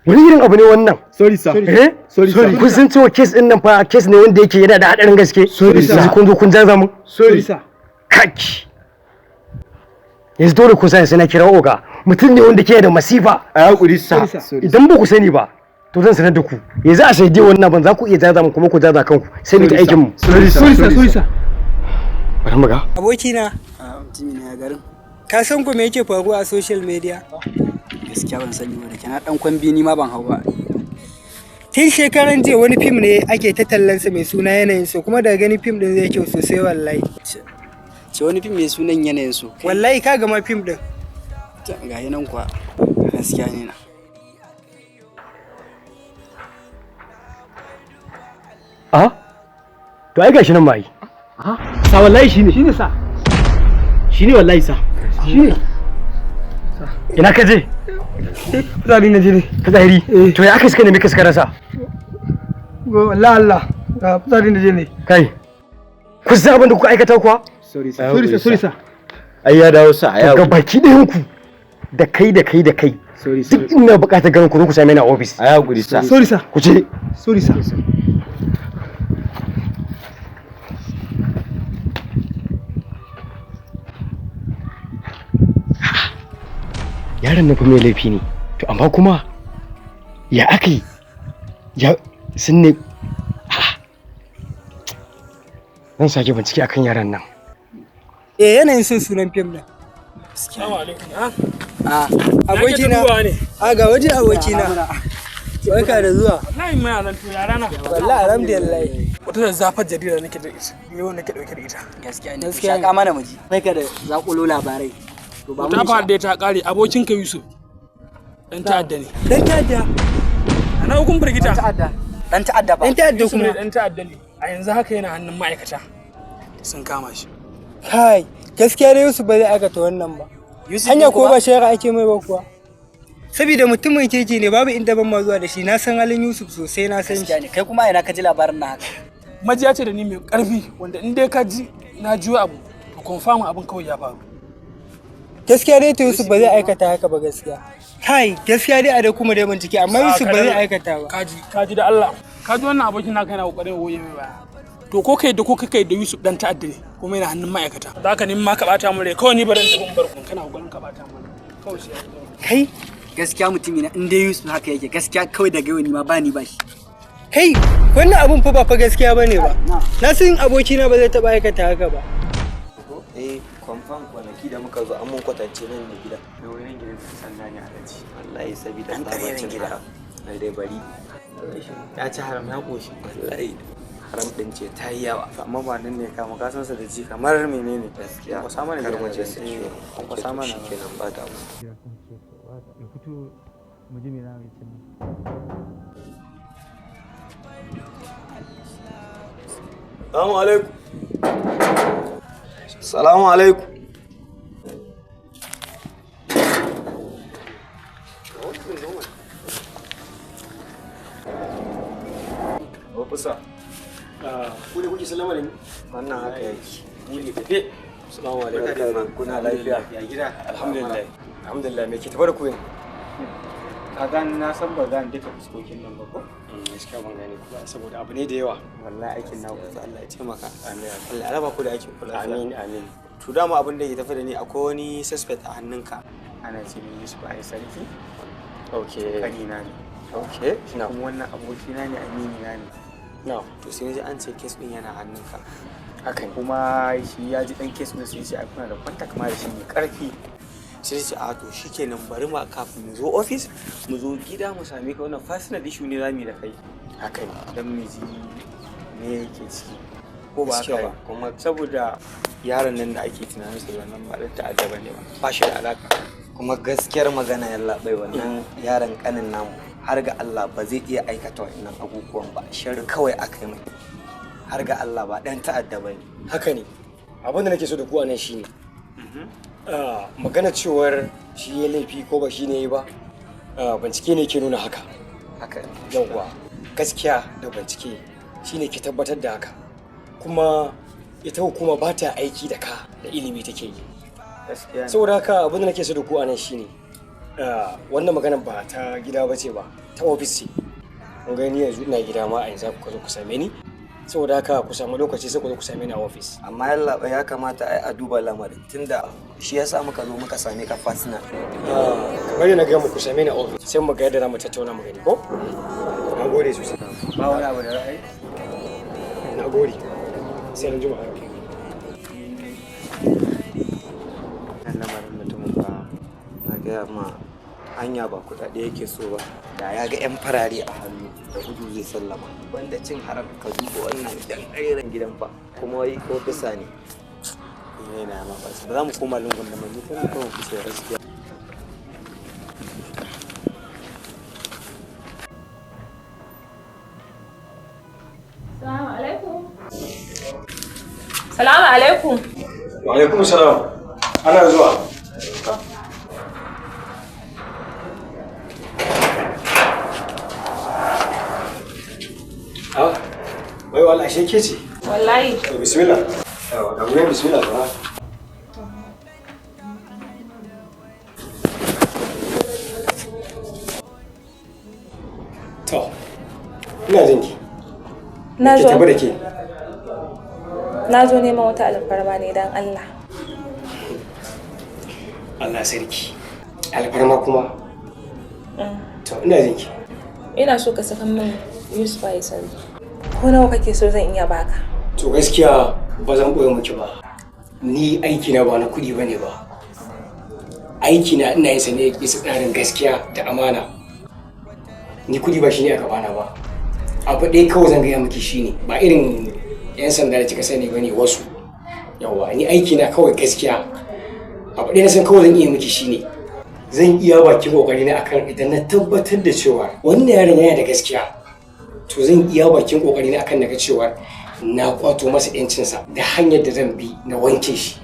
Wani irin abu ne wannan? Sorry sir. Sorry. Kun san cewa case din nan fa case ne wanda yake yana da hadarin gaske. Sorry sir. Kun zo kun jaza mu. Sorry sir. Kaki. Yanzu dole ku sai na kira oga. Mutum ne wanda ke da masifa. A hakuri sir. Idan ba ku sani ba to zan sanar da ku. Yanzu a sai dai wannan ban za ku iya jaza mu kuma ku jaza kanku. Sai mu ta aikin mu. Sorry sir. Bari mu ga. Abokina, mutumi ne a garin. Ka san ko me yake faruwa a social media? Gaskiya ban sani ba da kana dan kwambi ni ma ban hau ba. Tun shekaran jiya wani fim ne ake ta tallansa mai suna yanayin so kuma daga gani fim din zai kyau sosai wallahi. Ce wani fim mai sunan yanayin so. Wallahi ka gama fim din. Ga nan kuwa gaskiya ne na. To ai gashi nan mai. Sa wallahi shine sa. Shine wallahi sa. Shine. Ina ka je? Fitsari na je ne. Fitsari? To ya aka suka nemi ka suka rasa? Wallahi Allah. Fitsari na je ne. Kai. Ku san abin da kuka aikata kuwa? Sorry sir. Ai ya dawo sa ya. Ga baki ɗayan ku. Da kai. Sorry sir. Duk ina buƙatar ganin ku zo ku same ni a office. A hakuri sa. Sorry sir. Ku je. Sorry sir. Yaron nan fa mai laifi ne. To amma kuma ya aka yi? Ya sun ne. Zan sake bincike akan yaron nan. Yanayin son sunan fim din. Assalamu alaikum. Abokina. Ga waje abokina. Barka da zuwa. Wallahi mai nan to yara na. Wallahi alhamdulillah. Wata da zafar jarida nake da ita. Yau nake dauke da ita. Gaskiya ne. Shaka mana muji. Barka da zakulo labarai. To ba mu ta fara da ta kare abokin ka Yusuf. Dan ta'adda ne. Dan ta'adda. Ana hukun firgita. Dan ta'adda ba. Dan ta'adda kuma. Dan ta'adda ne. A yanzu haka yana hannun ma'aikata. Sun kama shi. Kai, gaskiya dai Yusuf ba zai aikata wannan ba. Hanya ko ba shari'a ake mai ba kuwa. Saboda mutumin keke ne babu inda ban ma zuwa da shi na san halin Yusuf sosai na san shi. Kai kuma ina ka ji labarin na haka. Majiya ce da ni mai karfi wanda in dai ka ji na ji abu to confirm abin kawai ya faru. Gaskiya dai to Yusuf ba zai aikata haka ba gaskiya. Kai, gaskiya dai a da kuma dai bincike amma Yusuf ba zai aikata ba. Kaji da Allah. Kaji wannan abokin naka yana kokarin goye mai baya. To ko kai da Yusuf dan ta'adda ne kuma yana hannun ma'aikata. Da haka ni ma ka bata mun rai kawai ni baran tafi bar kun kana kokarin ka bata mun. Kawai sai. Kai, gaskiya mutumi na in dai Yusuf haka yake gaskiya kawai daga yau ni ma ba ni ba shi. Kai, wannan abun fa ba fa gaskiya bane ba. Na san abokina ba zai taba aikata haka ba. Confirm kwanaki da muka zo an mun kwatance nan ne gida. Da wurin gidan sanda ne alaji. Wallahi sabida sabacin gida. Ai dai bari. Ya ci haram ya koshi. Wallahi haram din ce ta yi yawa. Amma ba nan ne kama ka san sa da ji kamar menene gaskiya. Ko sama ne karmace sai ciwo. Ko sama ne kenan ba da mu. Ya fito mu ji me za mu yi. Assalamu alaikum. Assalamu alaikum. Ofisa. Ku ne kuke sallama da ni? Wannan haka yake. Ni ne tafe. Assalamu alaikum. Kuna lafiya? Ya gida? Alhamdulillah. Alhamdulillah me ke tabar ku yin? Ka gani na san ba zan duka fuskokin nan ba ko? Gaskiya ban gane ku saboda abu ne da yawa. Wallahi aikin na ku Allah ya taimaka. Amin. Allah ya raba ku da aikin ku lafiya. Amin. To dama abin da ke tafi da ni akwai wani suspect a hannunka. Ana ce min Yusuf Ai Sarki. Okay. Kanina ne. Okay. Now. Kuma wannan abokina ne amini na ne. Now. To sai naji an ce case din yana hannunka. Hakan. Kuma shi ya ji dan case din sai ai kuna da contact ma da shi mai karfi. Sai ce a to shikenan bari ma kafin mu zo office mu zo gida mu same ka wannan personal issue ne zamu da kai. Hakan. Dan mu ji me yake ciki. Ko ba haka ba. Kuma Saboda yaron nan da ake tunanin sa wannan ba da ta'adda bane ba. Ba shi da alaka. Kuma gaskiyar magana yalla bai wannan yaron kanin namu har ga Allah ba zai iya aikata wannan abubuwan ba shari kawai aka yi mai har ga Allah ba dan ta'adda bane. haka ne. Abin da nake so da ku anan shine magana cewar shi ya laifi ko ba shi ne ba bincike ne ke nuna haka. Haka ne. Yawwa gaskiya da bincike shine ke tabbatar da haka. Kuma ita hukuma ba ta aiki da ka da ilimi take yi. Gaskiya. Saboda haka abin da nake so da ku anan shine wannan magana ba ta gida ba ce ba, ta ofis ce. Kun gani yanzu ina gida ma a yanzu ku zo ku same ni. Saboda haka ku samu lokaci sai ku zo ku same ni a ofis. Amma yalla ya kamata a duba lamarin tunda shi yasa muka zo muka same ka fasina. Kamar yana ga mu ku same ni a ofis sai mu ga yadda zamu tattauna mu gani ko? Na gode sosai. Ba wani abu da ra'ayi. Na gode. Sai an jima. Lamarin mutumin ba na gaya ma hanya ba kuɗaɗe yake so ba. Da ya ga 'yan farare a hannu da gudu zai sallama. Wanda cin haram ka duba wannan dan ƙariran gidan fa kuma wai ko bisa ne. Ina ma ba za mu koma lungun da mani kan ko kusa gaskiya. Salamu alaikum. Salamu alaikum. Wa alaikum salam. Ana zuwa. Wai wallahi ashe ke ce? Wallahi. To bismillah. Yawa, da gurin bismillah ba. To. Ina jin ki. Na zo. Ki tabbata ke. Na zo neman wata alfarma ne dan Allah. Allah sarki. Alfarma kuma. To ina jin ki. Ina so ka saka min Yusuf ya sani. Ko nawa kake so zan iya baka? To gaskiya ba zan ɓoye miki ba. Ni aikina ba na kuɗi bane ba. Aikina ina yin sa ne bisa tsarin gaskiya da amana. Ni kuɗi ba shi ne a gabana ba. Abu ɗaya kawai zan gaya miki shine ba irin 'yan sanda da kika sani bane wasu. Yawwa ni aikina kawai gaskiya. Abu ɗaya na san kawai zan iya miki shine zan iya bakin kokari na akan idan na tabbatar da cewa wannan yaron yana da gaskiya. To zan iya bakin kokari na akan naga cewa na kwato masa yancinsa da hanyar da zan bi na wanke shi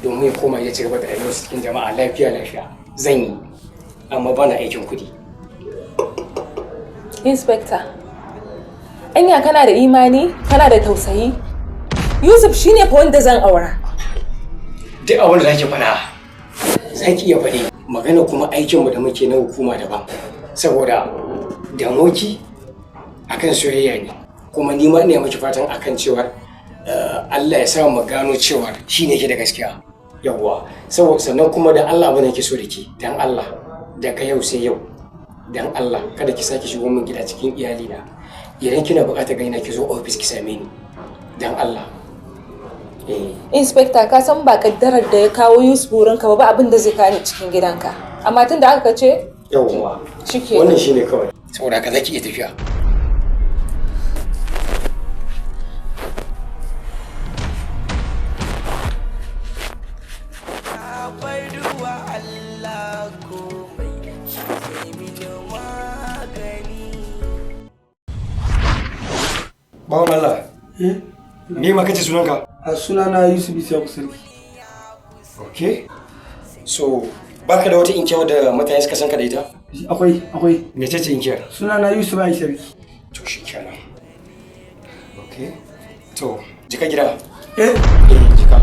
domin ya koma ya ci gaba da rayuwar cikin jama'a lafiya zan yi amma bana aikin kuɗi. Inspector. Anya kana da imani, kana da tausayi. Yusuf shine fa wanda zan aura. Duk abin da zaki faɗa zaki iya faɗi. Magana kuma aikinmu da muke na hukuma daban saboda damoki akan soyayya ne kuma ni ma ina miki fatan akan cewa Allah ya sa mu gano cewa shine ke da gaskiya yawwa saboda sannan kuma da Allah bane yake so da ke dan Allah daga yau sai yau dan Allah kada ki sake shigo min gida cikin iyali na idan kina buƙatar gaina ki zo office ki same ni dan Allah. Inspector ka san ba kaddarar da ya kawo Yusuf wurinka ba abin da zai kawo cikin gidanka amma tunda aka ce yawwa shike wannan shine kawai saboda ka zaki iya tafiya. Bawan Allah. Me ma kace sunanka? A sunana Yusuf Isa Sarki. Okay. So, baka da wata inkiya da mutane suka san ka da ita? Akwai. Me ce inkiyar? Sunana Yusuf Isa Sarki. To shikenan. Okay. To, jika gida. Eh, jika.